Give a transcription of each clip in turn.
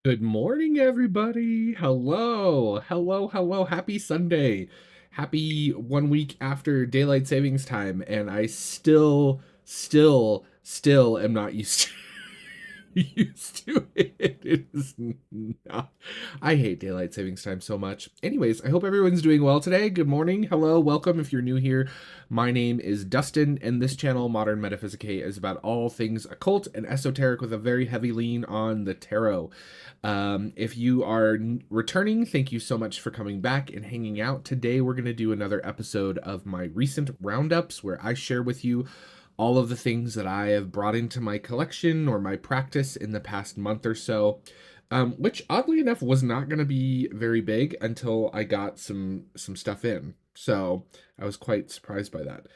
Good morning, everybody. Hello, hello, hello. Happy Sunday. Happy 1 week after daylight savings time. And I still am not used to used to it. It is not. I hate daylight savings time so much. Anyways, I hope everyone's doing well today. Good morning. Hello. Welcome if you're new here. My name is Dustin, and this channel, Modern Metaphysicae, is about all things occult and esoteric with a very heavy lean on the tarot. If you are returning, thank you so much for coming back and hanging out. Today, we're going to do another episode of my recent roundups where I share with you all of the things that I have brought into my collection or my practice in the past month or so, which oddly enough was not going to be very big until I got some stuff in. So I was quite surprised by that.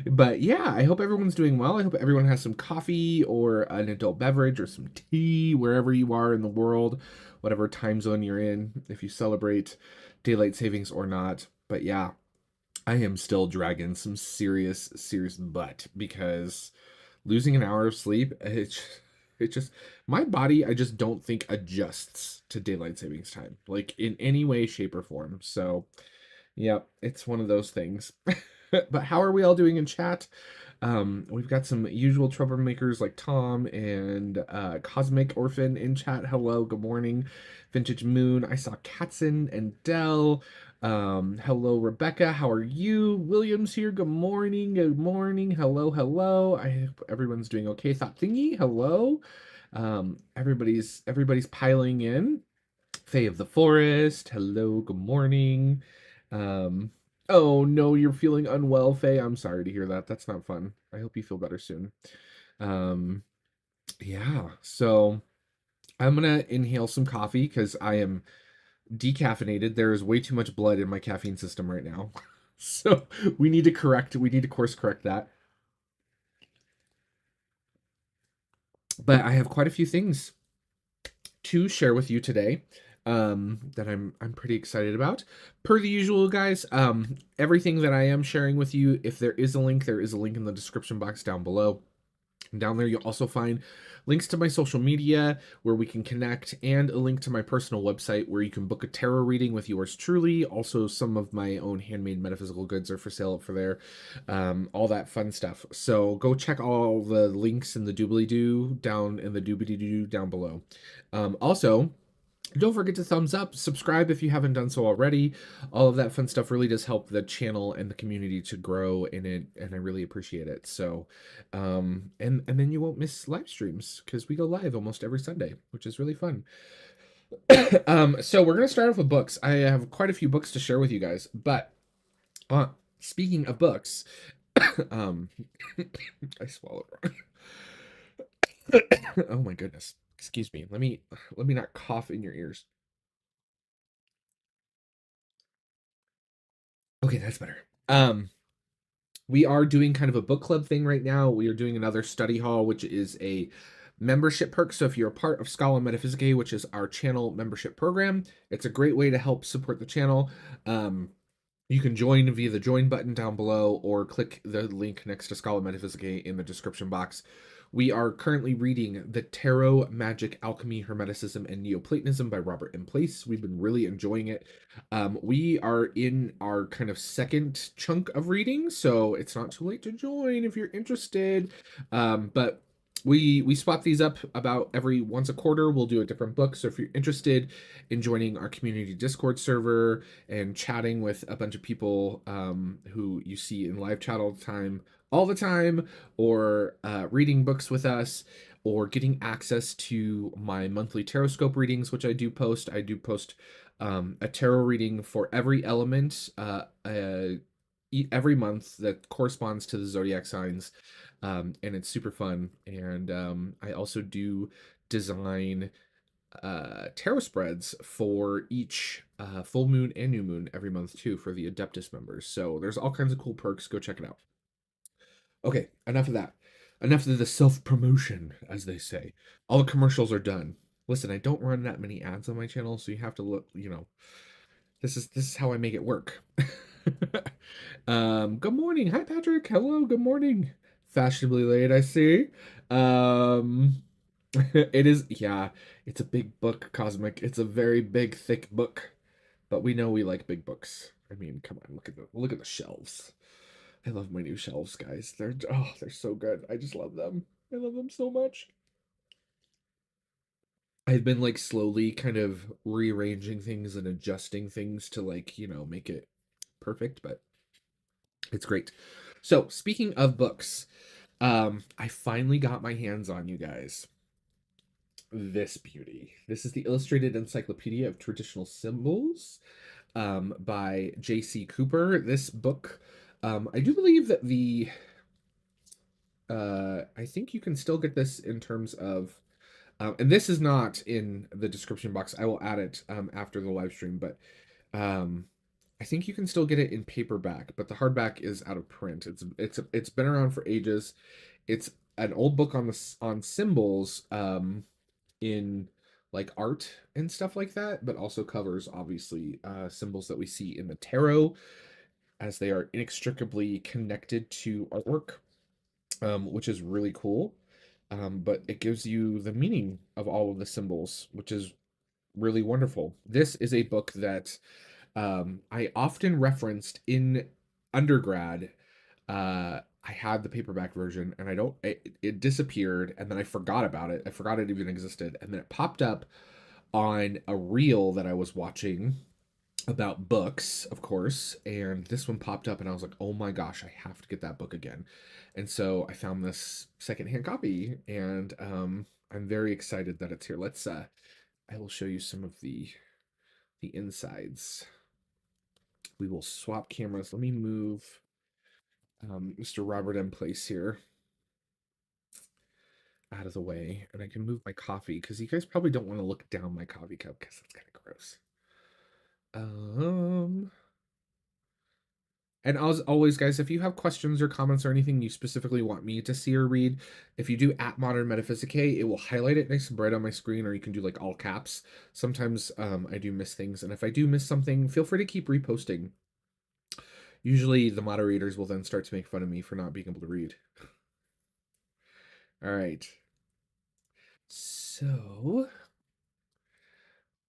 But yeah, I hope everyone's doing well. I hope everyone has some coffee or an adult beverage or some tea wherever you are in the world, whatever time zone you're in, if you celebrate daylight savings or not. But yeah, I am still dragging some serious butt because losing an hour of sleep, it just my body, I just don't think adjusts to daylight savings time, like in any way, shape, or form. So, yeah, it's one of those things. But how are we all doing in chat? We've got some usual troublemakers like Tom and Cosmic Orphan in chat. Hello, good morning. Vintage Moon. I saw Katzen and Dell. Hello, Rebecca. How are you? Williams here. Good morning. Good morning. Hello, hello. I hope everyone's doing okay. Thought Thingy. Hello. Everybody's piling in. Fae of the Forest. Hello. Good morning. Oh no, you're feeling unwell, Faye. I'm sorry to hear that. That's not fun. I hope you feel better soon. Um, yeah. So I'm gonna inhale some coffee because I am decaffeinated. There is way too much blood in my caffeine system right now. So we need to course correct that. But I have quite a few things to share with you today that I'm pretty excited about. Per the usual, guys, everything that I am sharing with you, if there is a link, there is a link in the description box down below. And down there, you'll also find links to my social media where we can connect, and a link to my personal website where you can book a tarot reading with yours truly. Also, some of my own handmade metaphysical goods are for sale for there. All that fun stuff. So go check all the links in the doobly-doo down in the doobly-doo down below. Also, don't forget to thumbs up, subscribe if you haven't done so already. All of that fun stuff really does help the channel and the community to grow in it, and I really appreciate it. So, and then you won't miss live streams because we go live almost every Sunday, which is really fun. So we're gonna start off with books. I have quite a few books to share with you guys, but speaking of books, um, I swallowed wrong. Oh my goodness. Excuse me. Let me not cough in your ears. Okay, that's better. We are doing kind of a book club thing right now. We are doing another study hall, which is a membership perk. So if you're a part of Scholar Metaphysicae, which is our channel membership program, it's a great way to help support the channel. You can join via the join button down below or click the link next to Scholar Metaphysicae in the description box. We are currently reading The Tarot, Magic, Alchemy, Hermeticism, and Neoplatonism by Robert M. Place. We've been really enjoying it. We are in our kind of second chunk of reading, so it's not too late to join if you're interested. But we spot these up about every once a quarter. We'll do a different book. So if you're interested in joining our community Discord server and chatting with a bunch of people who you see in live chat all the time, or reading books with us, or getting access to my monthly Taroscope readings, which I do post. I do post a tarot reading for every element every month that corresponds to the zodiac signs, and it's super fun. And I also do design tarot spreads for each full moon and new moon every month too for the Adeptus members. So there's all kinds of cool perks. Go check it out. Okay, enough of that. Enough of the self-promotion, as they say. All the commercials are done. Listen, I don't run that many ads on my channel, so you have to look, this is how I make it work. Good morning. Hi, Patrick. Hello, good morning. Fashionably late, I see. It is, yeah, it's a big book, Cosmic. It's a very big, thick book. But we know we like big books. I mean, come on, look at the shelves. I love my new shelves, guys. They're so good. I just love them. I love them so much. I've been like slowly kind of rearranging things and adjusting things to like, make it perfect, but it's great. So, speaking of books, I finally got my hands on, you guys, this beauty. This is the Illustrated Encyclopedia of Traditional Symbols by J.C. Cooper. This book, I do believe that I think you can still get this in terms of, and this is not in the description box. I will add it after the live stream, but I think you can still get it in paperback, but the hardback is out of print. It's been around for ages. It's an old book on symbols in like art and stuff like that, but also covers obviously symbols that we see in the tarot, as they are inextricably connected to artwork, which is really cool. But it gives you the meaning of all of the symbols, which is really wonderful. This is a book that I often referenced in undergrad. I had the paperback version, and it disappeared, and then I forgot about it. I forgot it even existed, and then it popped up on a reel that I was watching about books, of course, and this one popped up, and I was like, oh my gosh, I have to get that book again. And so I found this secondhand copy, and I'm very excited that it's here. I will show you some of the insides. We will swap cameras. Let me move Mr. Robert M. Place here out of the way, and I can move my coffee because you guys probably don't want to look down my coffee cup because that's kind of gross. And as always, guys, if you have questions or comments or anything you specifically want me to see or read, if you do at Modern Metaphysicae, it will highlight it nice and bright on my screen, or you can do like all caps. Sometimes I do miss things, and if I do miss something, feel free to keep reposting. Usually the moderators will then start to make fun of me for not being able to read. All right. So,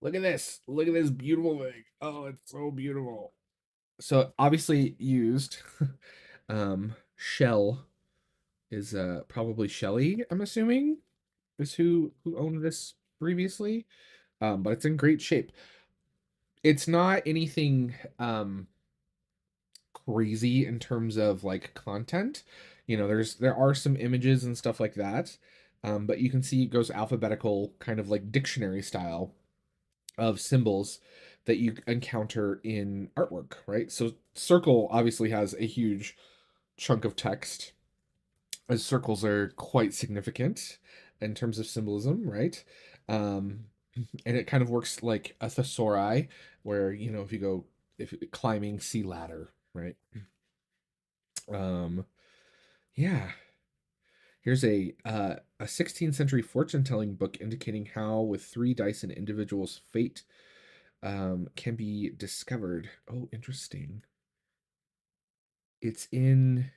look at this. Look at this beautiful thing. Oh, it's so beautiful. So, obviously used. Shell is probably Shelley, I'm assuming, is who owned this previously. But it's in great shape. It's not anything crazy in terms of like content. There are some images and stuff like that. But you can see it goes alphabetical, kind of like dictionary style of symbols that you encounter in artwork, right? So circle obviously has a huge chunk of text, as circles are quite significant in terms of symbolism, right? And it kind of works like a thesauri, where if climbing sea ladder, right? Yeah. Here's a 16th century fortune telling book indicating how with 3 dice an individual's fate can be discovered. Oh, interesting. It's in,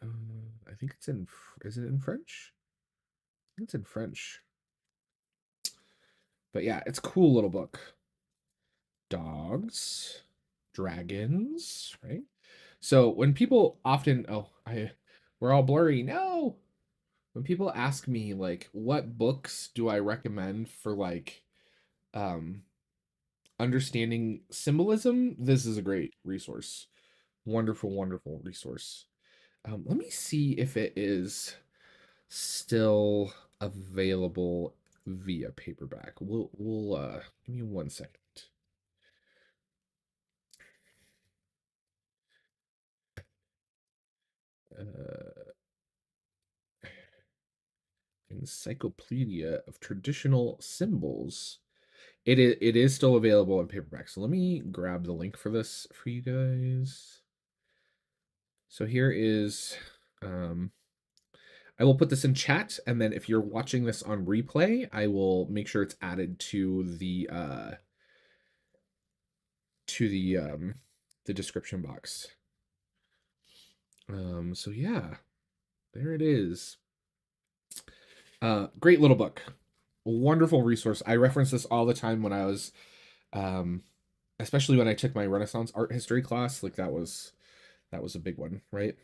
I think it's in, is it in French? I think it's in French. But yeah, it's a cool little book. Dogs, dragons, right? So when people often, we're all blurry. No. When people ask me like what books do I recommend for like um understanding symbolism, this is a great resource. Wonderful, wonderful resource. Let me see if it is still available via paperback. We'll give me 1 second. Uh, Encyclopedia of Traditional Symbols. It is still available in paperback. So let me grab the link for this for you guys. So here is I will put this in chat, and then if you're watching this on replay, I will make sure it's added to the description box. So yeah, there it is. Great little book. Wonderful resource. I reference this all the time when I was especially when I took my Renaissance art history class. Like that was a big one, right?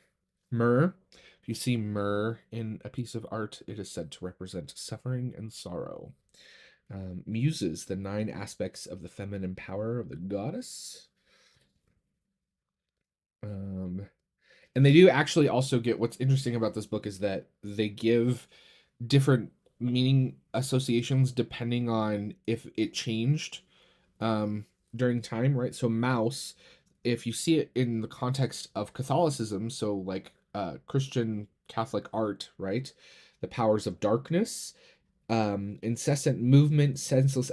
Myrrh. If you see myrrh in a piece of art, it is said to represent suffering and sorrow. Muses, the 9 aspects of the feminine power of the goddess. And they do actually also get, what's interesting about this book is that they give different meaning associations depending on if it changed during time, right? So mouse, if you see it in the context of Catholicism, so like Christian Catholic art, right? The powers of darkness, incessant movement, senseless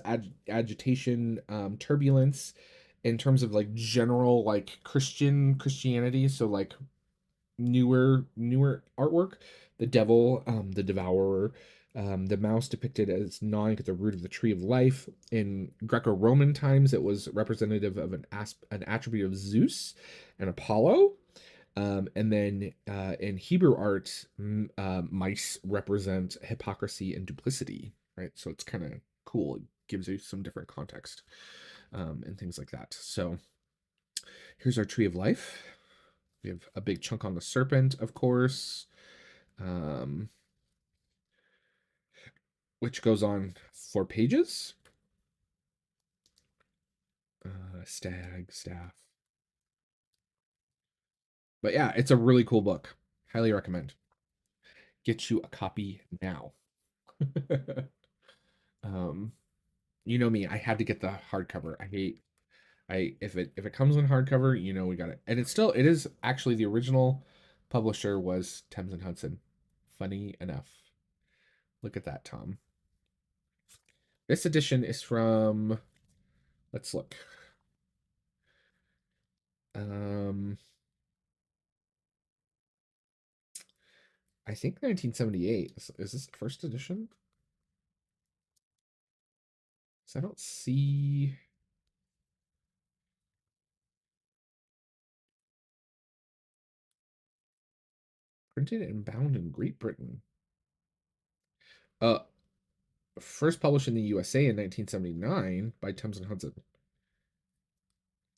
agitation, turbulence, in terms of like general like Christianity. So like newer artwork, the devil, the devourer, the mouse depicted as gnawing at the root of the tree of life. In Greco-Roman times, it was representative of an attribute of Zeus and Apollo. And then in Hebrew art, mice represent hypocrisy and duplicity, right? So it's kind of cool. It gives you some different context and things like that. So here's our tree of life. We have a big chunk on the serpent, of course, um, which goes on 4 pages. Stag, staff. But yeah, it's a really cool book. Highly recommend. Get you a copy now. um, you know me, I had to get the hardcover. If it comes in hardcover, we got it. And it is actually the original publisher was Thames and Hudson. Funny enough. Look at that, Tom. This edition is from, let's look. I think 1978. Is this the first edition? So I don't see. Printed and bound in Great Britain. Uh, First published in the USA in 1979 by Thames and Hudson.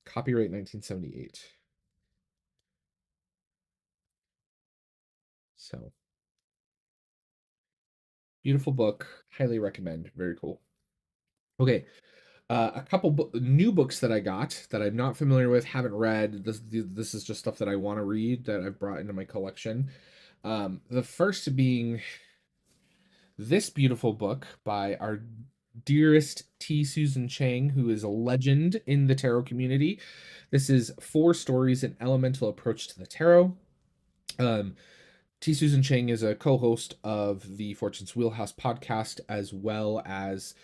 Copyright 1978. So, beautiful book. Highly recommend. Very cool. Okay. A couple new books that I got that I'm not familiar with, haven't read. This is just stuff that I want to read that I've brought into my collection. The first being this beautiful book by our dearest T. Susan Chang, who is a legend in the tarot community. This is 4 stories, an elemental approach to the tarot. T. Susan Chang is a co-host of the Fortune's Wheelhouse podcast, as well as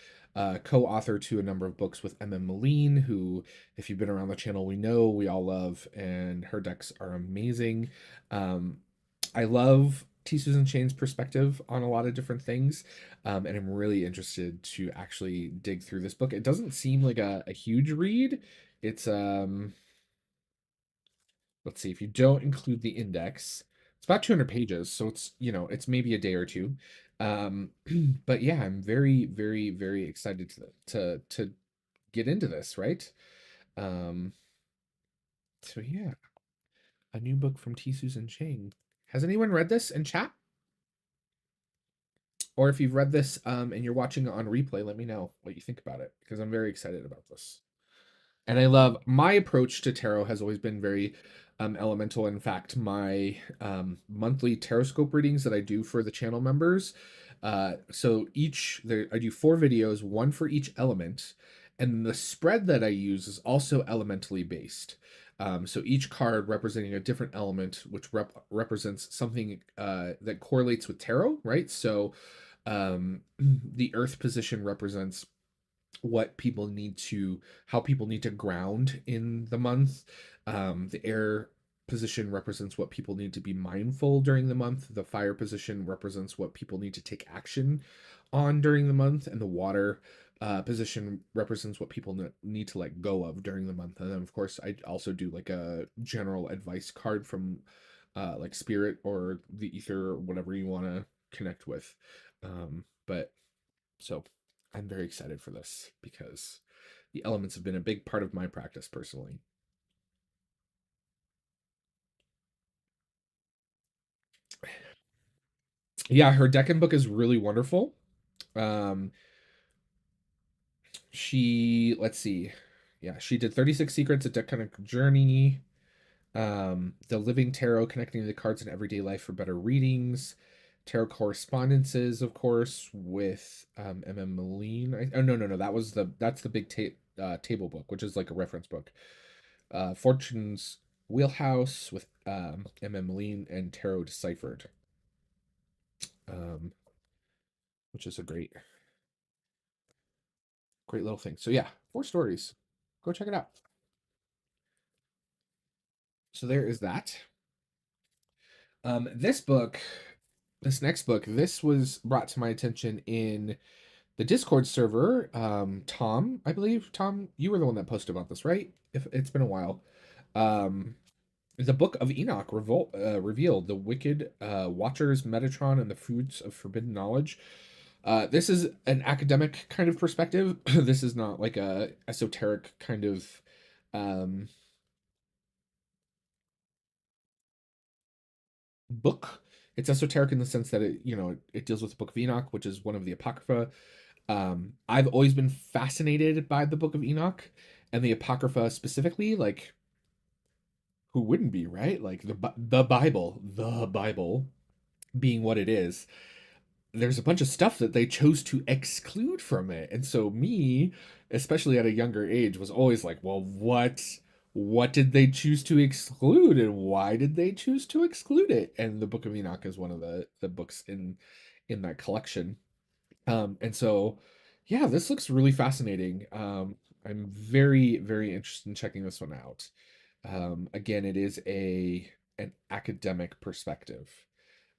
co-author to a number of books with M.M. Moline, who, if you've been around the channel, we all love, and her decks are amazing. I love T. Susan Chang's perspective on a lot of different things, and I'm really interested to actually dig through this book. It doesn't seem like a huge read. It's let's see, if you don't include the index, it's about 200 pages, so it's, it's maybe a day or two. Um, but yeah, I'm very, very, very excited to get into this, right? Um, so yeah, a new book from T. Susan Chang. Has anyone read this in chat? Or if you've read this and you're watching it on replay, let me know what you think about it because I'm very excited about this. And I love my approach to tarot has always been very elemental. In fact, my monthly tarot scope readings that I do for the channel members. So I do 4 videos, one for each element, and the spread that I use is also elementally based. So each card representing a different element, which represents something that correlates with tarot, right? So the Earth position represents what people need to how people need to ground in the month. The air position represents what people need to be mindful during the month. The fire position represents what people need to take action on during the month, and the water position represents what people need to let go of during the month. And then of course I also do like a general advice card from like spirit or the ether or whatever you want to connect with. But so I'm very excited for this because the elements have been a big part of my practice personally. Yeah, her Deccan book is really wonderful. Um, let's see. Yeah, she did 36 Secrets, a Decanic Journey, The Living Tarot, connecting the cards in everyday life for better readings, tarot correspondences, of course, with M.M. Moline. Oh no, no, no, that's the big table book, which is like a reference book. Fortune's Wheelhouse with M.M. Moline and Tarot Deciphered, um, which is a great little thing. So yeah, 4 stories. Go check it out. So there is that. This book, this next book, this was brought to my attention in the Discord server. Tom, I believe, Tom, you were the one that posted about this, right? If it's been a while. Um, the Book of Enoch revealed the wicked watchers, Metatron, and the fruits of forbidden knowledge. This is an academic kind of perspective. This is not like a esoteric kind of um, book. It's esoteric in the sense that it deals with the Book of Enoch, which is one of the Apocrypha. I've always been fascinated by the Book of Enoch and the Apocrypha specifically. Like, who wouldn't be, right? Like the Bible being what it is, there's a bunch of stuff that they chose to exclude from it. And so me, especially at a younger age, was always like, well, what did they choose to exclude and why did they choose to exclude it? And the Book of Enoch is one of the books in that collection. And so yeah, this looks really fascinating. I'm very, very interested in checking this one out. Again, it is an academic perspective.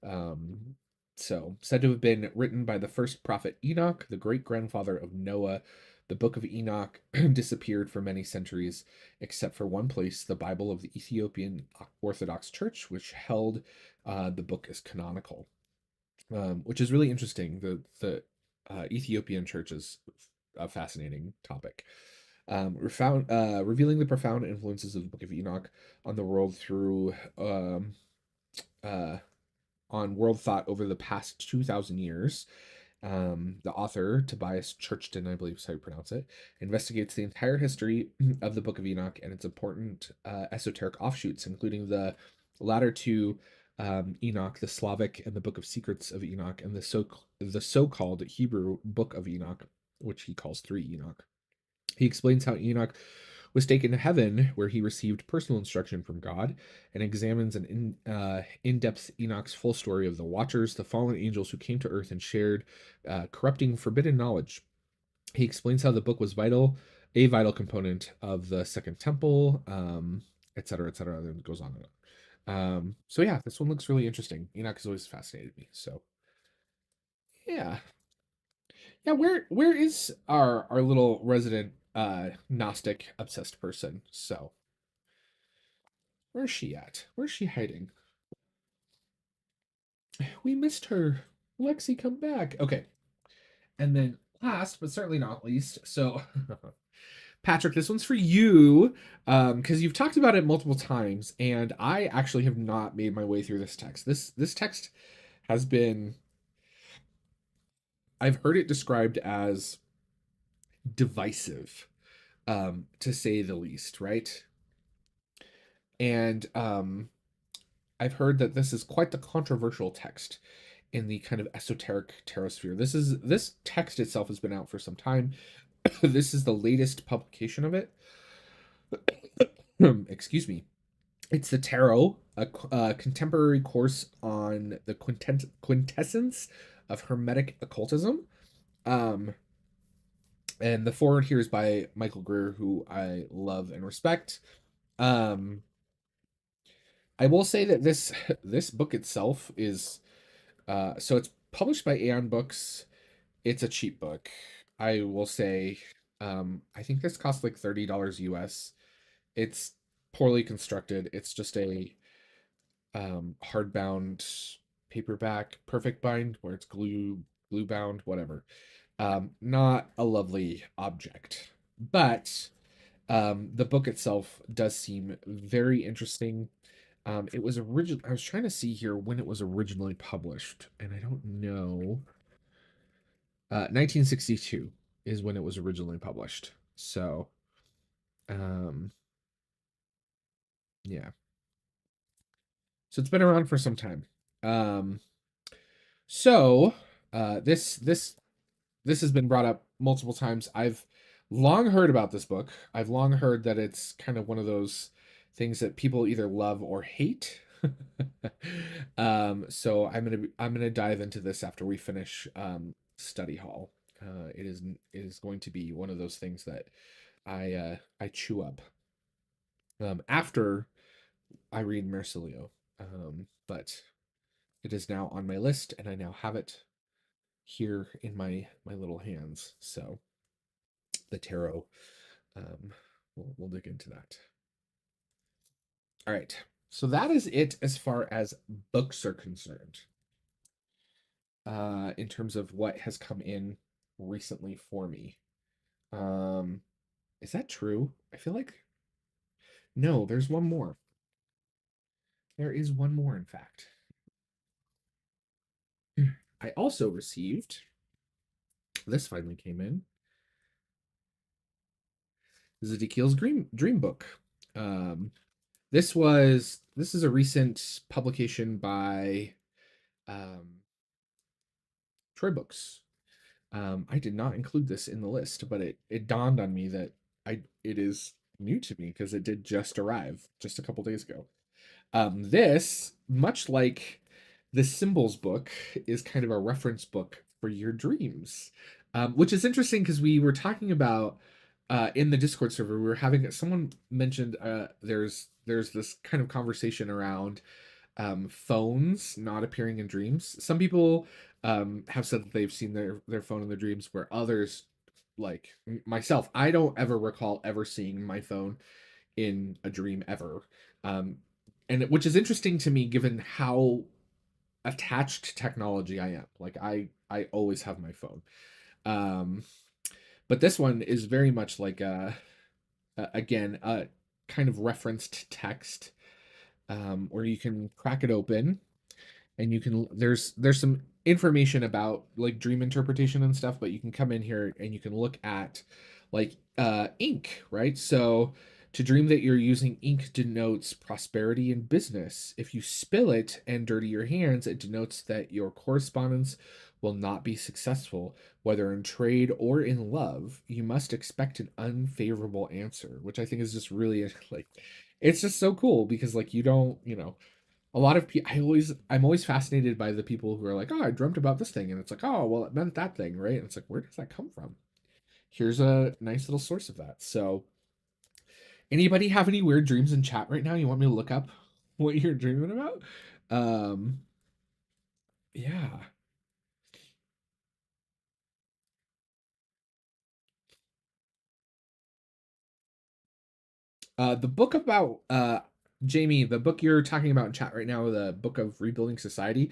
Um, so, said to have been written by the first prophet Enoch, the great grandfather of Noah. The Book of Enoch disappeared for many centuries, except for one place, the Bible of the Ethiopian Orthodox Church, which held the book as canonical, which is really interesting. The Ethiopian Church is a fascinating topic. Revealing the profound influences of the Book of Enoch on the world through uh, on world thought over the past 2,000 years. The author, Tobias Churchton, I believe is how you pronounce it, investigates the entire history of the Book of Enoch and its important esoteric offshoots, including the latter two, Enoch, the Slavic, and the Book of Secrets of Enoch, and the so-called Hebrew Book of Enoch, which he calls 3 Enoch. He explains how Enoch was taken to heaven, where he received personal instruction from God, and examines an in-depth Enoch's full story of the Watchers, the fallen angels who came to Earth and shared corrupting, forbidden knowledge. He explains how the book was a vital component of the Second Temple, et cetera, et cetera. And it goes on and on. So yeah, this one looks really interesting. Enoch has always fascinated me. So yeah, yeah. Where is our little resident Gnostic obsessed person? So Where's she at? Where's she hiding? We missed her. Lexi, come back. Okay. And then last, but certainly not least, so Patrick, this one's for you, because you've talked about it multiple times, and I actually have not made my way through this text. This text has been, I've heard it described as divisive, to say the least, right? And I've heard that this is quite the controversial text in the kind of esoteric tarot sphere. This text itself has been out for some time. This is the latest publication of it. Excuse me. It's the Tarot, a contemporary course on the quintessence of Hermetic occultism. Um, and the forward here is by Michael Greer, who I love and respect. Um, I will say that this book itself is so it's published by Aeon Books. It's a cheap book. I will say I think this costs like $30 US. It's poorly constructed. It's just a hardbound paperback, perfect bind where it's glue bound, whatever. Not a lovely object, but the book itself does seem very interesting. It was original. I was trying to see here when it was originally published, and I don't know. 1962 is when it was originally published. So, um, yeah. So it's been around for some time. Um, so this has been brought up multiple times. I've long heard about this book. I've long heard that it's kind of one of those things that people either love or hate. So I'm gonna dive into this after we finish study hall. It is going to be one of those things that I chew up after I read Mercilio. But it is now on my list, and I now have it here in my little hands. So the tarot, um, we'll dig into that. All right. So that is it as far as books are concerned. In terms of what has come in recently for me. Um, is that true? I feel like no, there's one more. There is one more, in fact. I also received, this finally came in, Zadkiel's dream book. Um, this is a recent publication by um, Troy Books. I did not include this in the list, but it dawned on me that it is new to me because it did just arrive just a couple days ago. This, much like the Symbols book, is kind of a reference book for your dreams, which is interesting because we were talking about in the Discord server. We were having someone mentioned there's this kind of conversation around phones not appearing in dreams. Some people have said that they've seen their phone in their dreams, where others, like myself, I don't ever recall ever seeing my phone in a dream ever. Um, and which is interesting to me given how attached to technology I am. Like I always have my phone. Um, but this one is very much like again a kind of referenced text where you can crack it open and you can there's some information about like dream interpretation and stuff, but you can come in here and you can look at like ink, right? So to dream that you're using ink denotes prosperity in business. If you spill it and dirty your hands, it denotes that your correspondence will not be successful, whether in trade or in love. You must expect an unfavorable answer, which I think is just really like it's just so cool because like you don't, a lot of people I'm always fascinated by the people who are like, oh, I dreamt about this thing, and it's like, oh, well, it meant that thing, right? And it's like, where does that come from? Here's a nice little source of that. So anybody have any weird dreams in chat right now? You want me to look up what you're dreaming about? um yeah. The book about Jamie, the book you're talking about in chat right now, the Book of Rebuilding Society,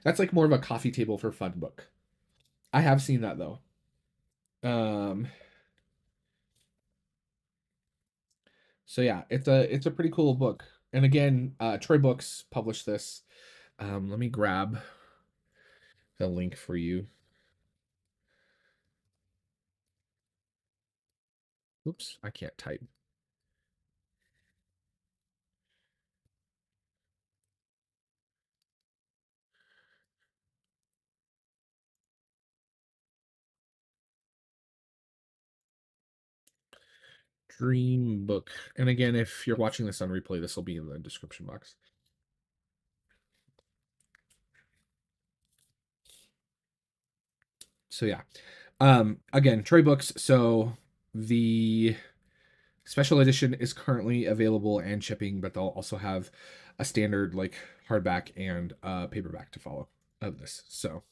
that's like more of a coffee table for fun book. I have seen that though. Um, so yeah, it's a pretty cool book. And again, Troy Books published this. Let me grab the link for you. Oops, I can't type. Dream book. And again, if you're watching this on replay, this will be in the description box. So yeah. Again, Troy Books. So the special edition is currently available and shipping, but they'll also have a standard like hardback and paperback to follow of this. So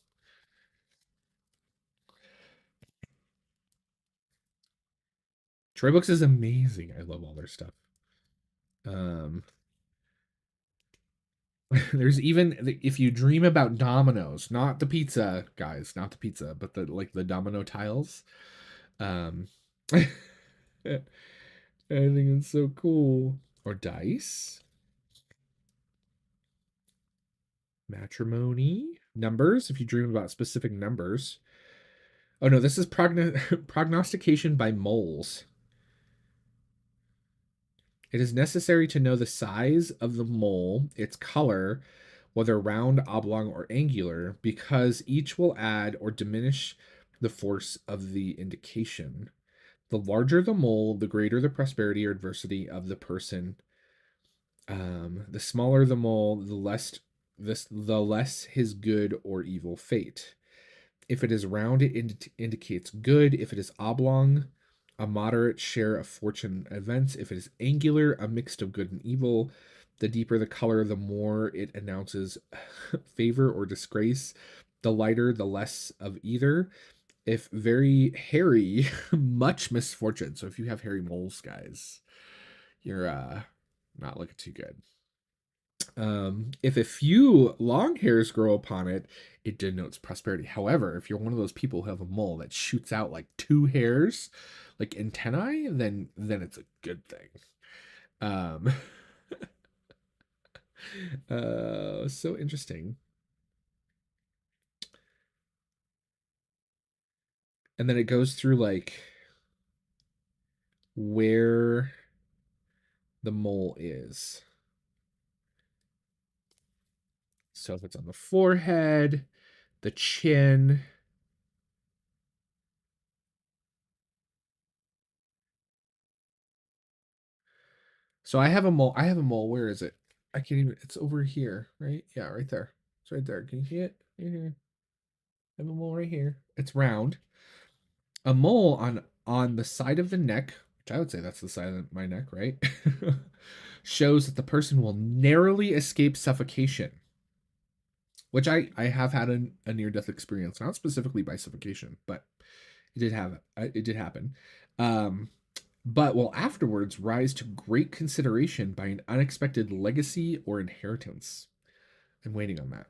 Troy Books is amazing. I love all their stuff. Um, there's even if you dream about dominoes, not the pizza, guys, not the pizza, but the like the domino tiles. Um, I think it's so cool. Or dice, matrimony, numbers. If you dream about specific numbers. Oh no, this is prognostication by moles. It is necessary to know the size of the mole, its color, whether round, oblong, or angular, because each will add or diminish the force of the indication. The larger the mole, the greater the prosperity or adversity of the person. The smaller the mole, the less his good or evil fate. If it is round, it indicates good. If it is oblong, a moderate share of fortune events. If it is angular, a mix of good and evil. The deeper the color, the more it announces favor or disgrace. The lighter, the less of either. If very hairy, much misfortune. So if you have hairy moles, guys, you're not looking too good. If a few long hairs grow upon it, it denotes prosperity. However, if you're one of those people who have a mole that shoots out like two hairs, like antennae, then it's a good thing. Um, so interesting. And then it goes through like where the mole is. So if it's on the forehead, the chin. So I have a mole. I have a mole. Where is it? I can't even. It's over here, right? Yeah, right there. It's right there. Can you see it? Right here. I have a mole right here. It's round. A mole on the side of the neck, which I would say that's the side of my neck, right? Shows that the person will narrowly escape suffocation. Which I have had a near death experience, not specifically by suffocation, but it did happen. Um, but will afterwards rise to great consideration by an unexpected legacy or inheritance. I'm waiting on that.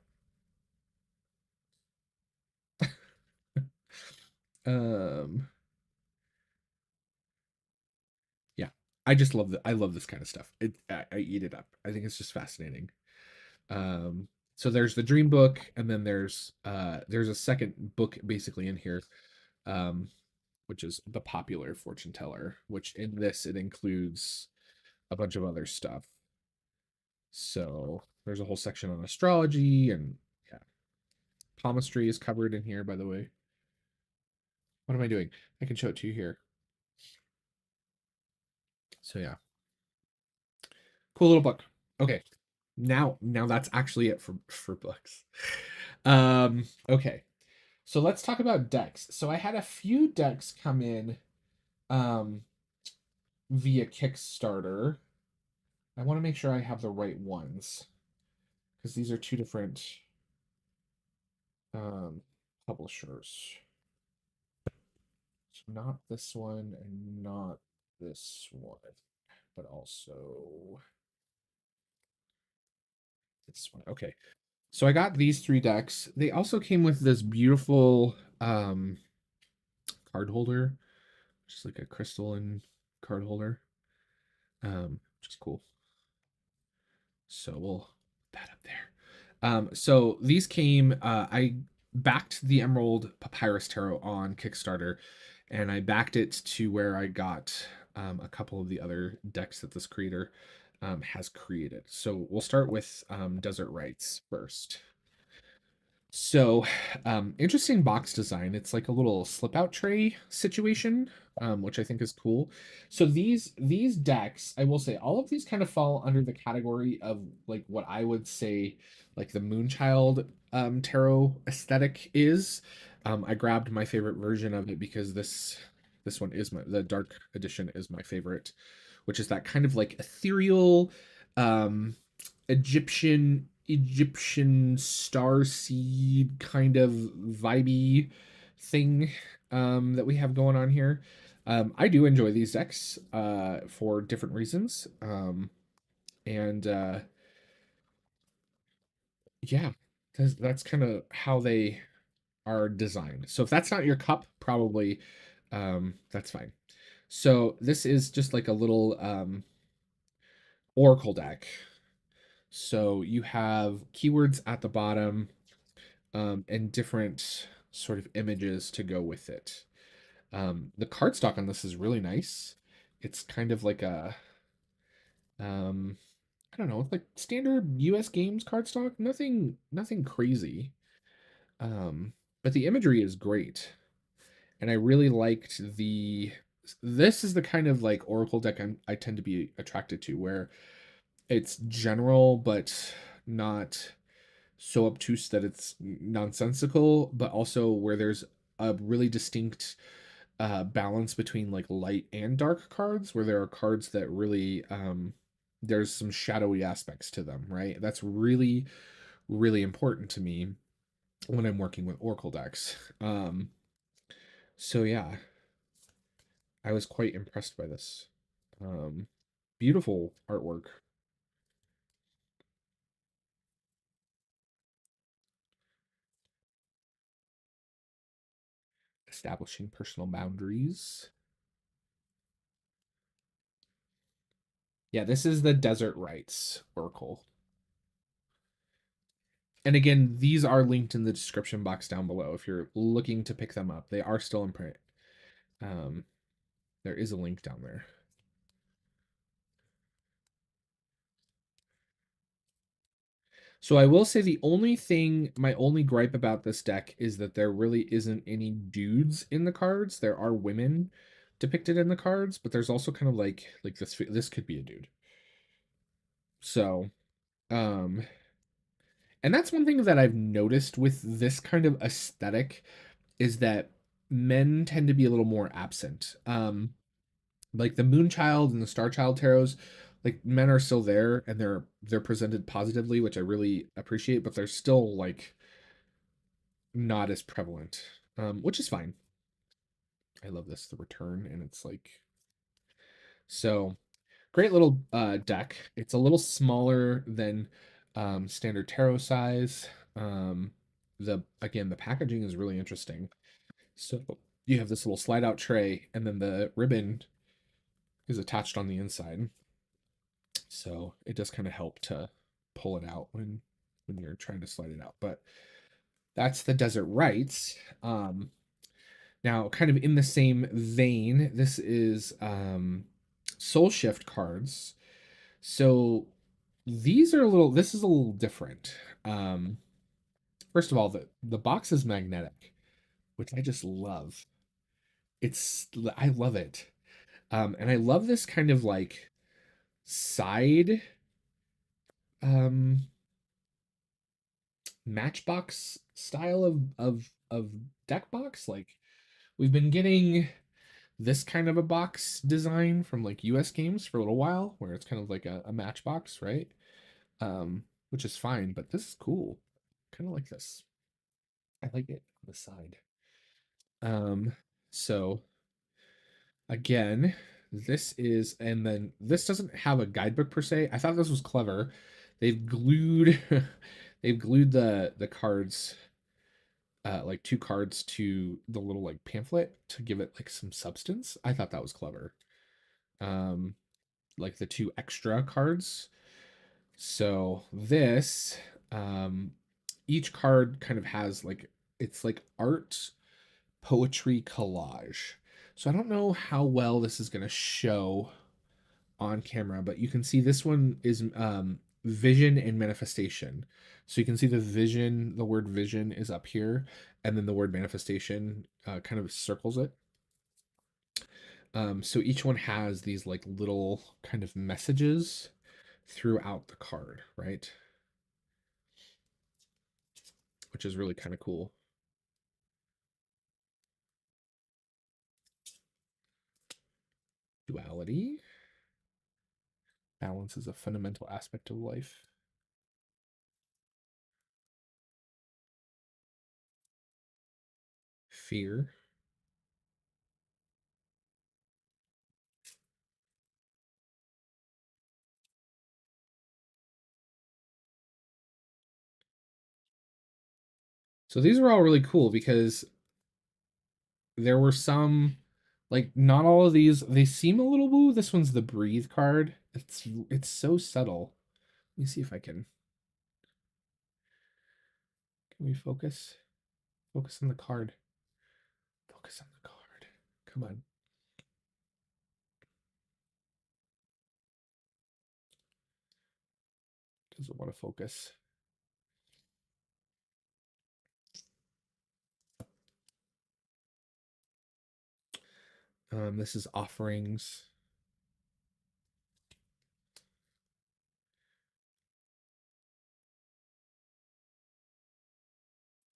Um, yeah, I just love I love this kind of stuff. I eat it up. I think it's just fascinating. So there's the dream book, and then there's a second book basically in here, um, which is the popular fortune teller. Which in this it includes a bunch of other stuff. So there's a whole section on astrology and yeah, palmistry is covered in here. By the way, what am I doing? I can show it to you here. So yeah, cool little book. Okay, now that's actually it for books. Okay. So let's talk about decks. So I had a few decks come in um via Kickstarter. I want to make sure I have the right ones because these are two different um publishers. So not this one and not this one, but also This one. Okay. So I got these three decks. They also came with this beautiful card holder, just like a crystalline card holder. Which is cool. So we'll put that up there. So these came, I backed the Emerald Papyrus Tarot on Kickstarter, and I backed it to where I got a couple of the other decks that this creator has created. So we'll start with Desert Rites first. So, interesting box design. It's like a little slip out tray situation, which I think is cool. So these decks, I will say, all of these kind of fall under the category of like what I would say like the Moonchild tarot aesthetic is. I grabbed my favorite version of it because this one is the dark edition is my favorite, which is that kind of like ethereal, um, Egyptian star seed kind of vibey thing that we have going on here. I do enjoy these decks for different reasons. And yeah, that's kind of how they are designed. So if that's not your cup, probably that's fine. So this is just like a little oracle deck. So you have keywords at the bottom and different sort of images to go with it. The cardstock on this is really nice. It's kind of like a, um, I don't know, like standard US games cardstock. Nothing crazy. Um, but the imagery is great. And I really liked this is the kind of like Oracle deck I tend to be attracted to, where it's general but not so obtuse that it's nonsensical, but also where there's a really distinct balance between like light and dark cards, where there are cards that really there's some shadowy aspects to them, right? That's really, really important to me when I'm working with Oracle decks. So yeah, I was quite impressed by this. Um, Beautiful artwork. Establishing personal boundaries. Yeah, this is the Desert Rites Oracle. And again, these are linked in the description box down below if you're looking to pick them up. They are still in print. Um, there is a link down there. So I will say my only gripe about this deck is that there really isn't any dudes in the cards. There are women depicted in the cards, but there's also kind of like this could be a dude. So, um, and that's one thing that I've noticed with this kind of aesthetic is that men tend to be a little more absent. Like the Moonchild and the Starchild tarots, like men are still there and they're presented positively, which I really appreciate, but they're still like not as prevalent, which is fine. I love this, the return, and it's like so great little deck. It's a little smaller than standard tarot size. The again, the packaging is really interesting. So you have this little slide out tray, and then the ribbon is attached on the inside. So it does kind of help to pull it out when you're trying to slide it out. But that's the Desert Rites. Now, kind of in the same vein, this is Soul Shift cards. So this is a little different. First of all, the box is magnetic, which I just love. I love it. And I love this kind of like side um matchbox style of deck box. Like we've been getting this kind of a box design from like US games for a little while, where it's kind of like a matchbox, right? Which is fine, but this is cool. Kind of like this. I like it on the side. Um, so again, this is, and then this doesn't have a guidebook per se. I thought this was clever they've glued they've glued the cards, like two cards to the little like pamphlet to give it like some substance. I thought that was clever. Um, like the two extra cards. So this, um, each card kind of has like, it's like art poetry collage. So I don't know how well this is going to show on camera, but you can see this one is vision and manifestation. So you can see the vision, the word vision is up here, and then the word manifestation kind of circles it. So each one has these like little kind of messages throughout the card, right? Which is really kind of cool. Duality. Balance is a fundamental aspect of life. Fear. So these are all really cool because there were some, like, not all of these, they seem a little woo. This one's the breathe card. It's so subtle. Let me see if I can we focus? Focus on the card. Focus on the card. Come on. Doesn't want to focus. This is offerings.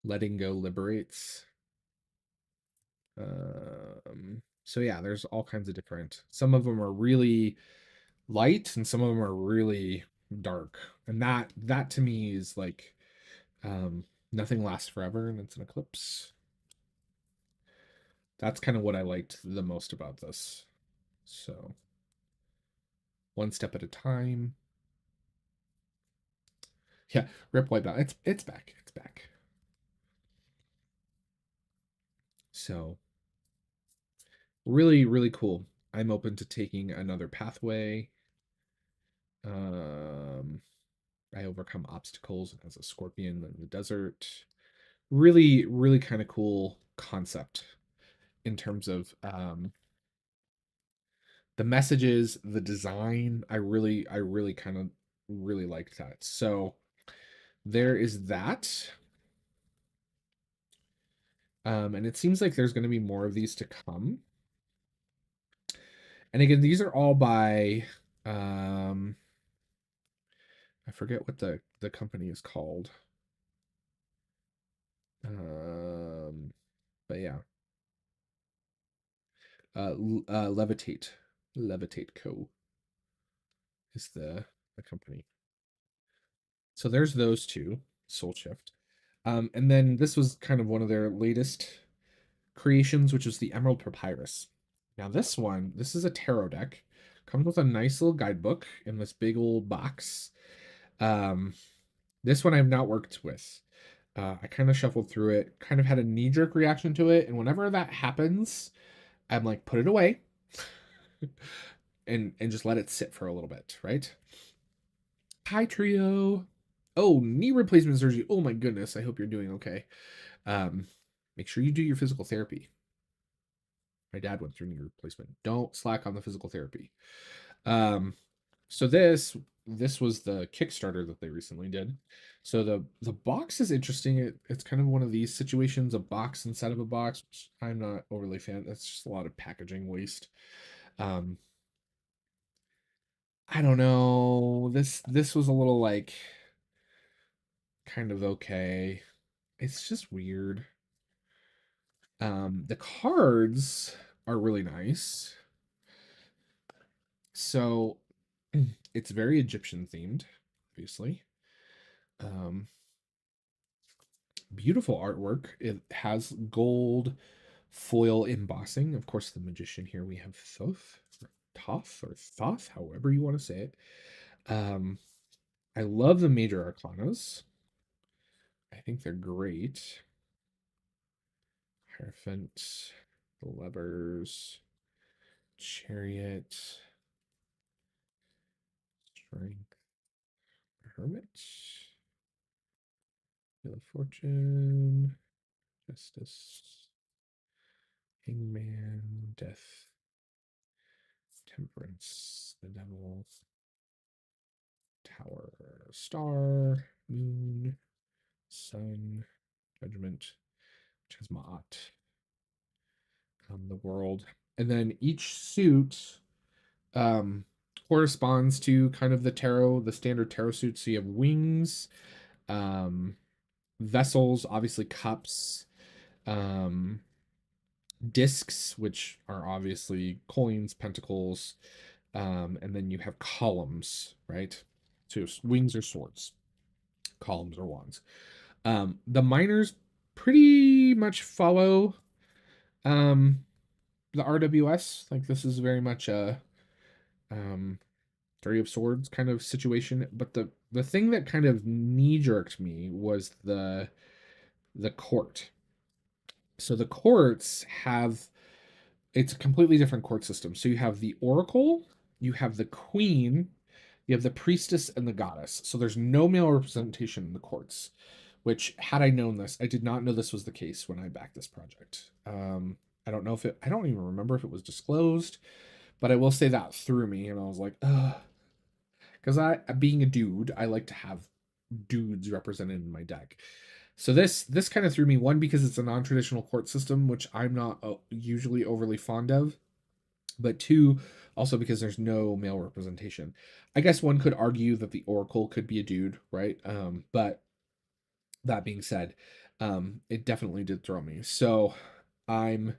Letting go liberates. So yeah, there's all kinds of different. Some of them are really light, and some of them are really dark. And that to me is like, nothing lasts forever, and it's an eclipse. That's kind of what I liked the most about this. So, one step at a time. Yeah, rip wipe out. It's back. It's back. So, really, really cool. I'm open to taking another pathway. Um, I overcome obstacles as a scorpion in the desert. Really, really kind of cool concept in terms of the messages, the design. I really kind of really liked that. So there is that. And it seems like there's going to be more of these to come. And again, these are all by I forget what the company is called. But yeah. Levitate. Levitate Co. is the company. So there's those two, Soul Shift. And then this was kind of one of their latest creations, which was the Emerald Papyrus. Now this is a tarot deck. Comes with a nice little guidebook in this big old box. Um, this one I've not worked with. I kind of shuffled through it, kind of had a knee-jerk reaction to it, and whenever that happens, I'm like, put it away and just let it sit for a little bit, right? Hi, trio. Oh, knee replacement surgery. Oh my goodness. I hope you're doing okay. Um, make sure you do your physical therapy. My dad went through knee replacement. Don't slack on the physical therapy. So this was the Kickstarter that they recently did. So the box is interesting. It's kind of one of these situations, a box inside of a box, which I'm not overly fan. That's just a lot of packaging waste. Um, I don't know. This was a little like kind of okay. It's just weird. The cards are really nice. So it's very Egyptian themed, obviously. Um, Beautiful artwork. It has gold foil embossing. Of course, the magician here we have Thoth, or Thoth, however you want to say it. Um, I love the major arcanas. I think they're great. Hierophant, the Lovers, Chariot, Strength, Hermit, Wheel of Fortune, Justice, Hangman, Death, Temperance, the Devil, Tower, Star, Moon, Sun, Judgment, which has Ma'at, the World. And then each suit um, corresponds to kind of the tarot, the standard tarot suit. So you have wings, um, vessels, obviously cups, um, discs, which are obviously coins, pentacles, and then you have columns, right? So wings are swords, columns are wands. The minors pretty much follow um, the RWS. Like this is very much a um, Three of Swords kind of situation. But the thing that kind of knee jerked me was the court. So the courts have it's a completely different court system. So you have the oracle, you have the queen, you have the priestess and the goddess. So there's no male representation in the courts. Which, had I known this, I did not know this was the case when I backed this project. I don't know if it. I don't even remember if it was disclosed, but I will say that threw me, and I was like, ugh. Because being a dude, I like to have dudes represented in my deck. So this kind of threw me, one because it's a non-traditional court system, which I'm not usually overly fond of, but two, also because there's no male representation. I guess one could argue that the oracle could be a dude, right? But that being said, it definitely did throw me. So I'm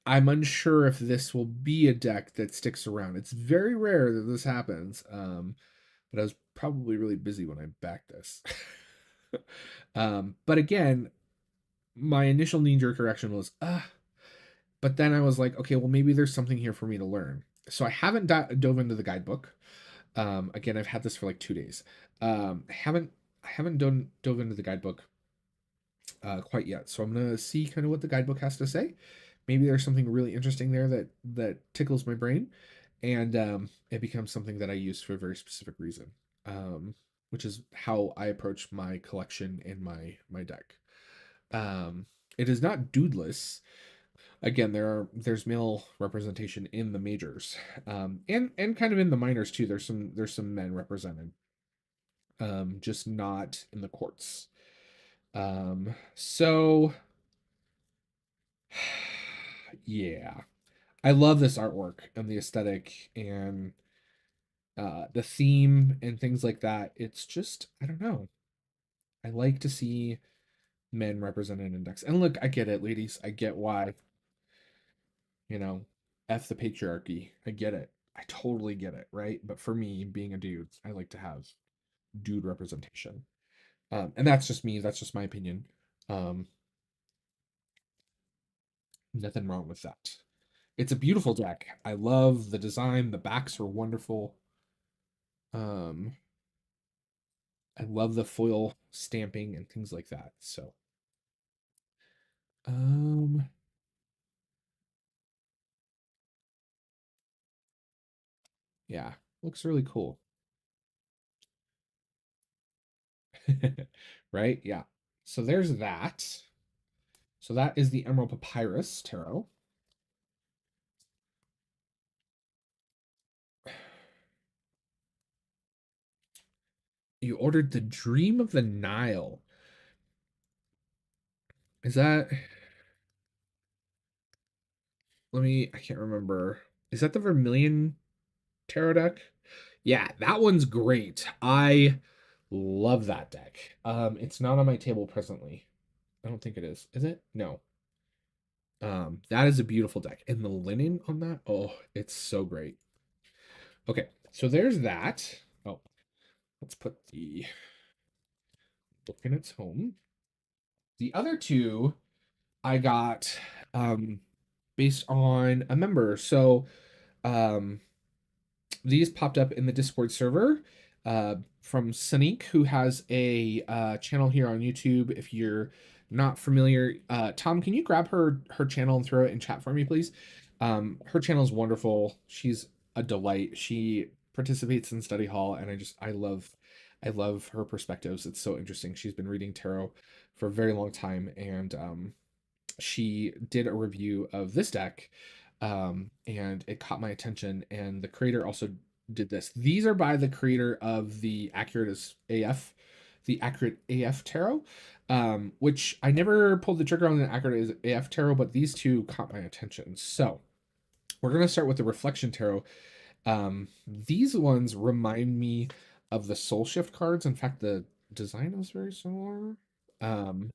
I'm unsure if this will be a deck that sticks around. It's very rare that this happens. But I was probably really busy when I backed this. But again, my initial knee-jerk reaction was, but then I was like, okay, well, maybe there's something here for me to learn. So I haven't dove into the guidebook. Again, I've had this for like 2 days. I haven't dove into the guidebook quite yet. So I'm gonna see kind of what the guidebook has to say. Maybe there's something really interesting there that tickles my brain, and it becomes something that I use for a very specific reason. Which is how I approach my collection and my deck. It is not dudeless. Again, there's male representation in the majors, and kind of in the minors too. There's some men represented, just not in the courts. So yeah, I love this artwork and the aesthetic and the theme and things like that. It's just, I don't know. I like to see men represented in decks. And look, I get it, ladies. I get why, you know, F the patriarchy. I get it. I totally get it, right? But for me, being a dude, I like to have dude representation. And that's just me. That's just my opinion. Um, Nothing wrong with that. It's a beautiful deck. I love the design. The backs are wonderful. Um, I love the foil stamping and things like that. So, um, yeah, looks really cool. Right? Yeah. So there's that. So that is the Emerald Papyrus Tarot. You ordered the Dream of the Nile. Is that, I can't remember. Is that the Vermilion Tarot deck? Yeah, that one's great. I love that deck. It's not on my table presently. I don't think it is. Is it? No. That is a beautiful deck. And the linen on that, oh, it's so great. Okay, so there's that. Oh, let's put the book in its home. The other two I got based on a member. So um These popped up in the Discord server from Sonique, who has a channel here on YouTube. If you're not familiar, Tom, can you grab her channel and throw it in chat for me, please? Her channel is wonderful. She's a delight. She participates in study hall, and I love her perspectives. It's so interesting. She's been reading tarot for a very long time, and she did a review of this deck, and it caught my attention. And the creator also did this. These are by the creator of the Accurate as AF, the Accurate AF Tarot, which I never pulled the trigger on the Accurate as AF Tarot, but these two caught my attention. So we're gonna start with the Reflection Tarot. These ones remind me of the Soul Shift cards. In fact, the design is very similar. Um,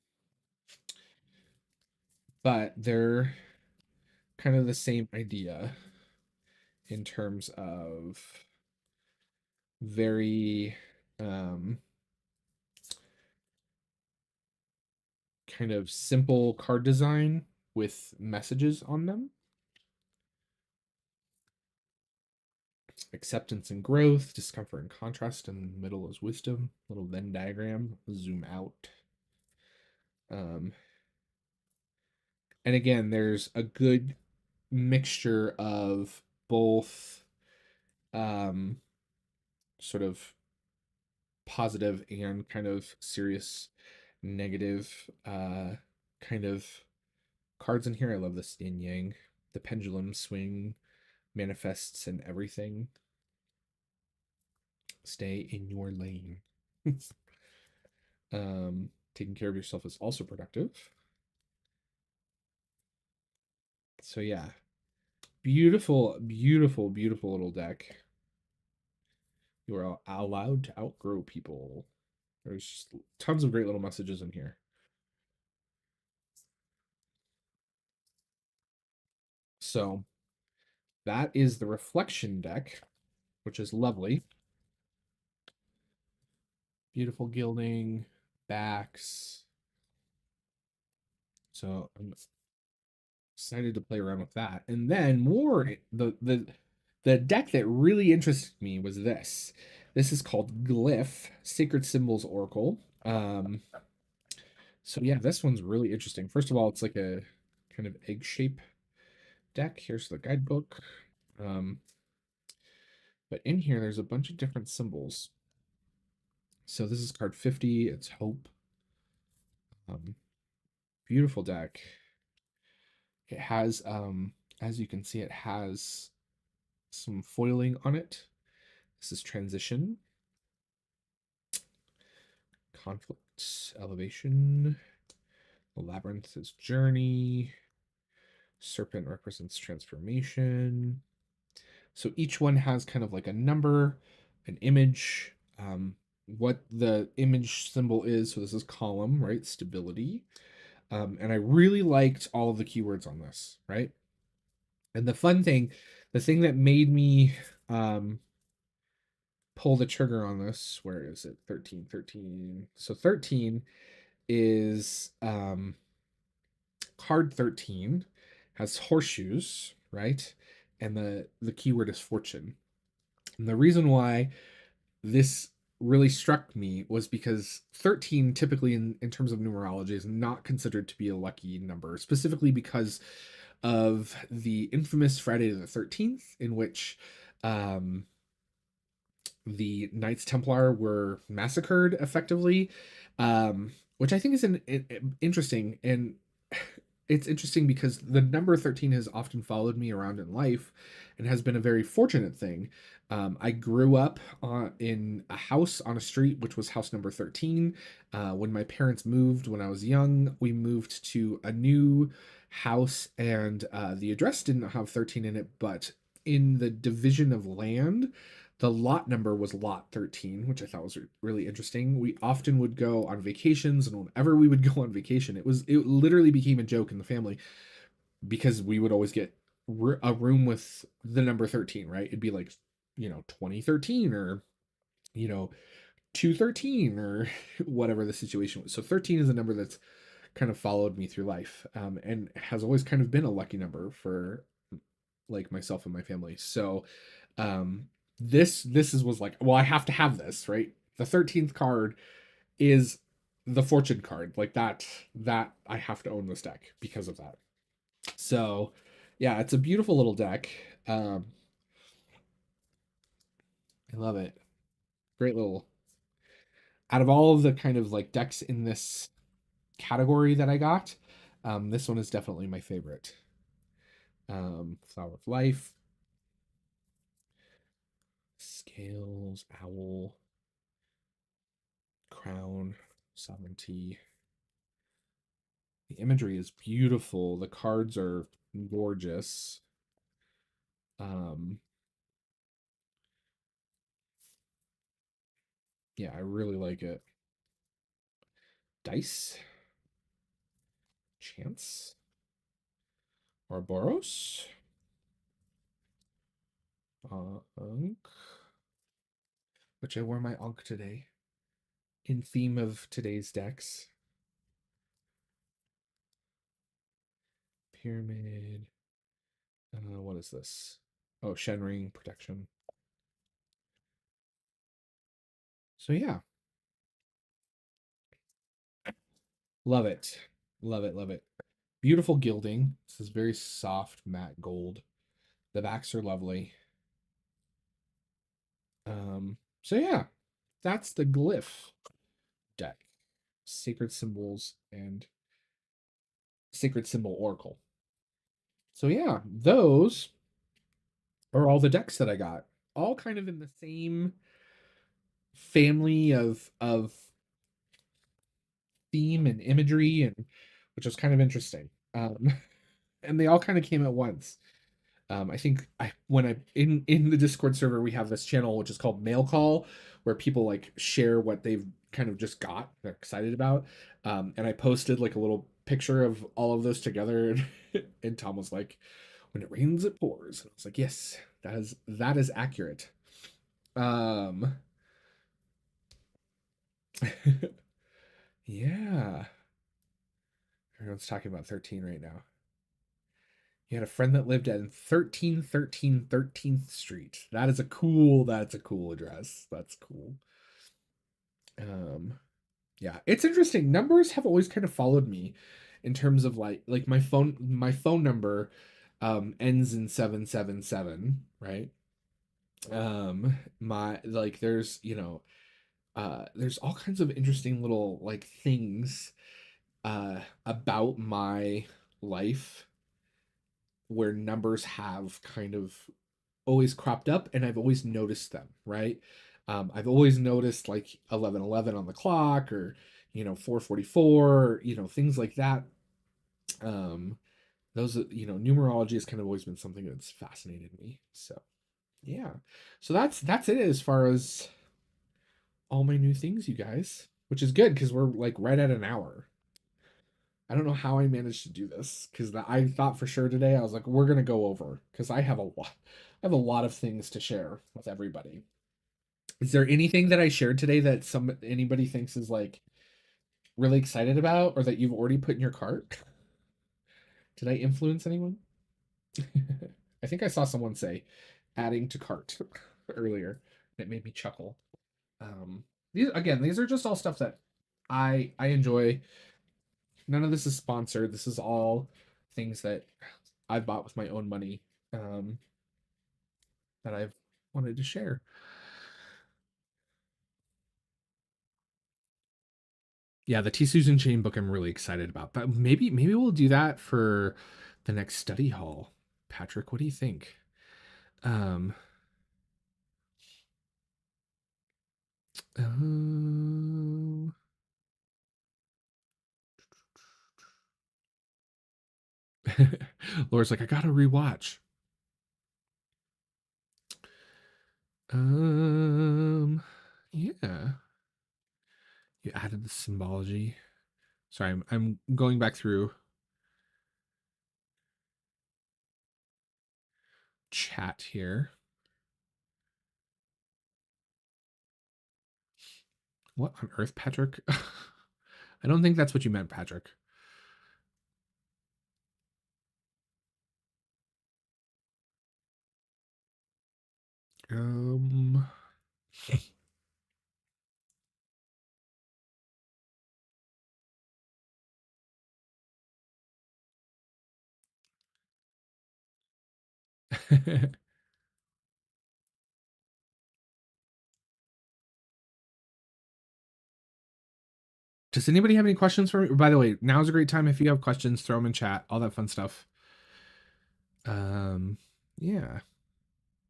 but they're kind of the same idea in terms of very kind of simple card design with messages on them. Acceptance and growth, discomfort and contrast, and in the middle is wisdom. Little Venn diagram, zoom out. And again, there's a good mixture of both sort of positive and kind of serious negative kind of cards in here. I love this yin yang. The pendulum swing manifests in everything. Stay in your lane. Taking care of yourself is also productive. So yeah, beautiful, beautiful, beautiful little deck. You are allowed to outgrow people. There's tons of great little messages in here. So that is the Reflection deck, which is lovely. Beautiful gilding, backs. So I'm excited to play around with that. And then the deck that really interested me was this. This is called Glyph, Sacred Symbols Oracle. So yeah, this one's really interesting. First of all, it's like a kind of egg shape deck. Here's the guidebook. But in here, there's a bunch of different symbols. So this is card 50. It's Hope. Beautiful deck. It has, as you can see, it has some foiling on it. This is Transition. Conflict, Elevation. The Labyrinth is Journey. Serpent represents transformation. So each one has kind of like a number, an image, what the image symbol is. So this is column, right? Stability. And I really liked all of the keywords on this, right? And the fun thing, the thing that made me pull the trigger on this, where is it? 13, 13. So 13 is card 13 has horseshoes, right? And the keyword is fortune. And the reason why this really struck me was because 13 typically in terms of numerology is not considered to be a lucky number, specifically because of the infamous Friday the 13th, in which the Knights Templar were massacred effectively, which I think is interesting. And it's interesting because the number 13 has often followed me around in life and has been a very fortunate thing. I grew up in a house on a street, which was house number 13. When my parents moved when I was young, we moved to a new house, and the address didn't have 13 in it, but in the division of land, the lot number was lot 13, which I thought was really interesting. We often would go on vacations, and whenever we would go on vacation, it literally became a joke in the family because we would always get a room with the number 13, right? It'd be like, 2013 or, 213 or whatever the situation was. So 13 is a number that's kind of followed me through life, and has always kind of been a lucky number for like myself and my family. So was like, well, I have to have this, right? The 13th card is the fortune card. Like that I have to own this deck because of that. So yeah, it's a beautiful little deck. Um I love it. Great little, out of all of the kind of like decks in this category that I got, this one is definitely my favorite. Flower of Life, Scales, Owl, Crown, Sovereignty. The imagery is beautiful. The cards are gorgeous. Um, yeah, I really like it. Dice, Chance, Ouroboros, Ankh, which I wore my Ankh today in theme of today's decks. Pyramid. What is this? Oh, Shenring Protection. So yeah, love it. Love it, love it. Beautiful gilding. This is very soft matte gold. The backs are lovely. So yeah, that's the Glyph deck. Sacred Symbols and Sacred Symbol Oracle. So yeah, those are all the decks that I got. All kind of in the same family of theme and imagery, and which was kind of interesting. And they all kind of came at once. I think I when I in the Discord server we have this channel which is called Mail Call, where people like share what they've kind of just got, they're excited about. And I posted like a little picture of all of those together, and Tom was like, "When it rains, it pours." And I was like, "Yes, that is accurate." Um, yeah, everyone's talking about 13 right now. You had a friend that lived at 1313 13th Street. That's a cool address. That's cool. Um, yeah, it's interesting. Numbers have always kind of followed me in terms of like my phone number ends in 777, right? My like there's all kinds of interesting little like things about my life where numbers have kind of always cropped up, and I've always noticed them, right? I've always noticed like 11:11 on the clock, or 4:44, things like that. Um, those numerology has kind of always been something that's fascinated me. So yeah, so that's it as far as all my new things, you guys, which is good because we're like right at an hour. I don't know how I managed to do this because I thought for sure today I was like, we're gonna go over because I have a lot of things to share with everybody. Is there anything that I shared today that anybody thinks is like really excited about, or that you've already put in your cart? Did I influence anyone? I think I saw someone say adding to cart earlier. It made me chuckle. These are just all stuff that I enjoy. None of this is sponsored. This is all things that I've bought with my own money, um, that I've wanted to share. Yeah, the T. Susan Chain book I'm really excited about. But maybe we'll do that for the next study hall. Patrick, what do you think? Um, um Laura's like, I gotta rewatch. Um, yeah. You added the symbology. Sorry, I'm going back through chat here. What on earth, Patrick? I don't think that's what you meant, Patrick. Um, does anybody have any questions for me? By the way, now's a great time if you have questions, throw them in chat, all that fun stuff. Um, yeah.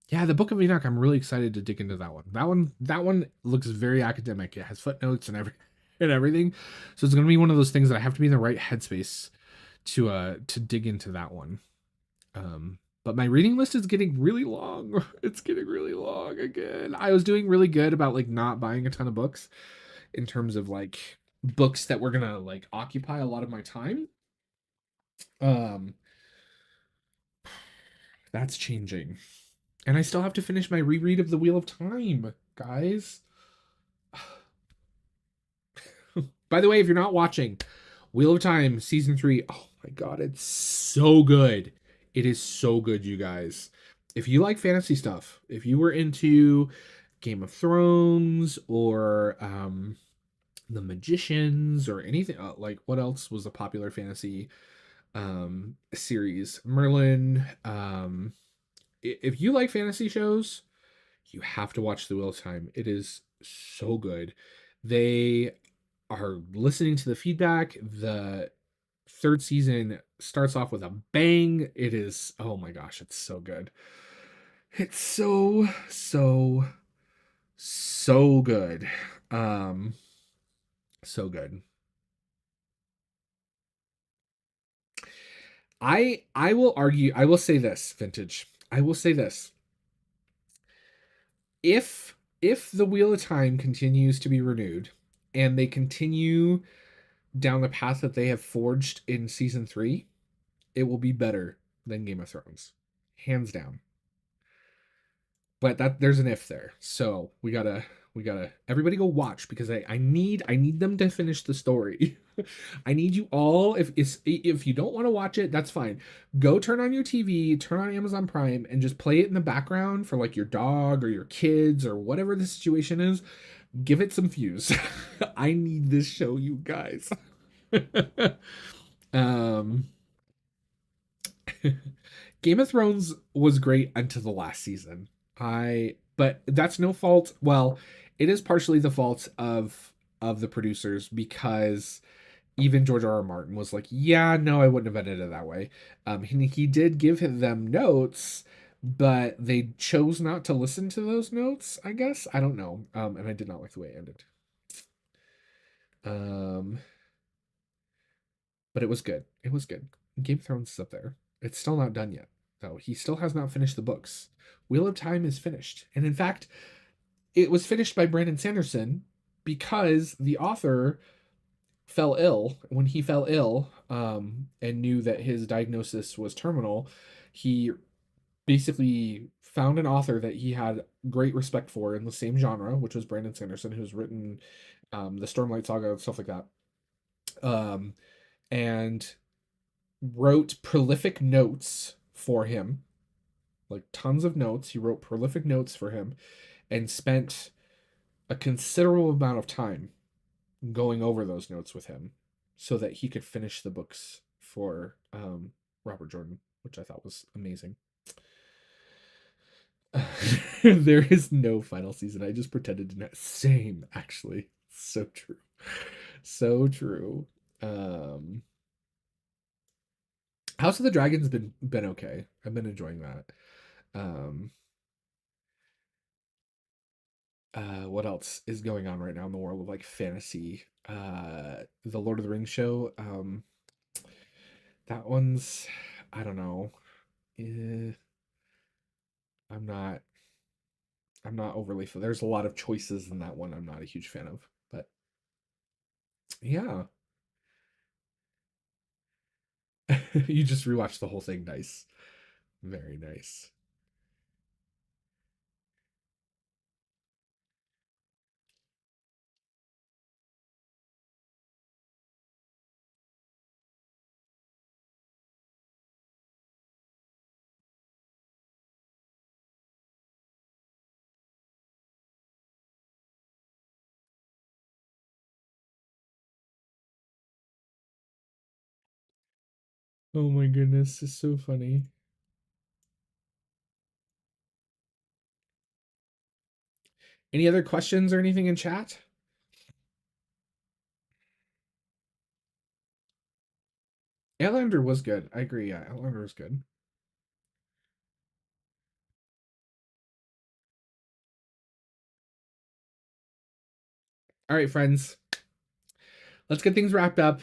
Yeah, the Book of Enoch, I'm really excited to dig into that one. That one looks very academic. It has footnotes and everything. So it's gonna be one of those things that I have to be in the right headspace to dig into that one. But my reading list is getting really long. It's getting really long again. I was doing really good about like not buying a ton of books in terms of like books that were gonna like occupy a lot of my time. Um, that's changing. And I still have to finish my reread of The Wheel of Time, guys. By the way, if you're not watching, Wheel of Time season 3, oh my god, it's so good. It is so good, you guys. If you like fantasy stuff, if you were into Game of Thrones or The Magicians or anything like what else was a popular fantasy series? Merlin. If you like fantasy shows, you have to watch The Wheel of Time. It is so good. They are listening to the feedback. The third season starts off with a bang. It is, oh my gosh, it's so good. It's so good. Um so good. I will argue, I will say this, Vintage. I will say this. If the Wheel of Time continues to be renewed and they continue down the path that they have forged in season 3, it will be better than Game of Thrones. Hands down. But that there's an if there. So we gotta everybody go watch because I need them to finish the story. I need you all, if you don't want to watch it, that's fine. Go turn on your TV, turn on Amazon Prime, and just play it in the background for like your dog or your kids or whatever the situation is. Give it some views. I need this show, you guys. um Game of Thrones was great until the last season. But that's no fault. Well, it is partially the fault of the producers because even George R. R. Martin was like, "Yeah, no, I wouldn't have edited it that way." He did give them notes, but they chose not to listen to those notes. I guess I don't know. And I did not like the way it ended. Um, but it was good. It was good. Game of Thrones is up there. It's still not done yet, though. He still has not finished the books. Wheel of Time is finished. And in fact, it was finished by Brandon Sanderson because the author fell ill. When he fell ill and knew that his diagnosis was terminal, he basically found an author that he had great respect for in the same genre, which was Brandon Sanderson, who's written the Stormlight Saga and stuff like that. Um, and wrote prolific notes for him, like tons of notes. He wrote prolific notes for him and spent a considerable amount of time going over those notes with him so that he could finish the books for Robert Jordan, which I thought was amazing. There is no final season. I just pretended to not. Same, actually. So true. So true. Um, House of the Dragon's been okay. I've been enjoying that. Um, what else is going on right now in the world of like fantasy? The Lord of the Rings show. That one's, I don't know. Eh, I'm not I'm not overly there's a lot of choices in that one I'm not a huge fan of. But yeah. You just rewatched the whole thing. Nice. Very nice. Oh my goodness, it's so funny. Any other questions or anything in chat? Outlander was good. I agree. Yeah, Outlander was good. All right, friends. Let's get things wrapped up.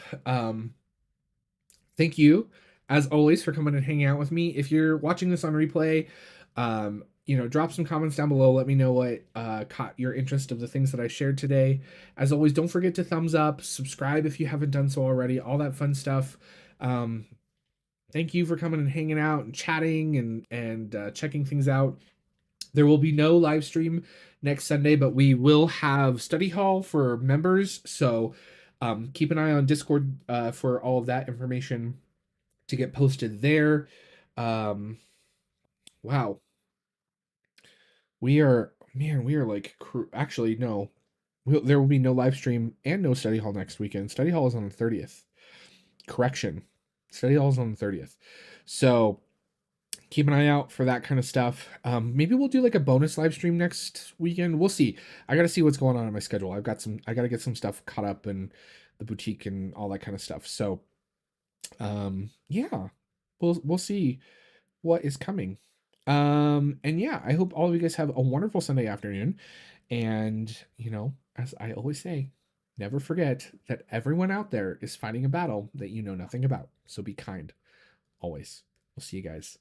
Thank you, as always, for coming and hanging out with me. If you're watching this on replay, drop some comments down below. Let me know what caught your interest of the things that I shared today. As always, don't forget to thumbs up, subscribe if you haven't done so already, all that fun stuff. Thank you for coming and hanging out and chatting and checking things out. There will be no live stream next Sunday, but we will have study hall for members. So keep an eye on Discord for all of that information to get posted there. Wow. We are, man, we are like, actually, no. There will be no live stream and no study hall next weekend. Study hall is on the 30th. Correction. Study hall is on the 30th. So keep an eye out for that kind of stuff. Maybe we'll do like a bonus live stream next weekend. We'll see. I got to see what's going on in my schedule. I got to get some stuff caught up in the boutique and all that kind of stuff. So, yeah, we'll see what is coming. And yeah, I hope all of you guys have a wonderful Sunday afternoon. And, as I always say, never forget that everyone out there is fighting a battle that you know nothing about. So be kind. Always. We'll see you guys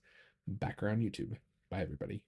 back around YouTube. Bye, everybody.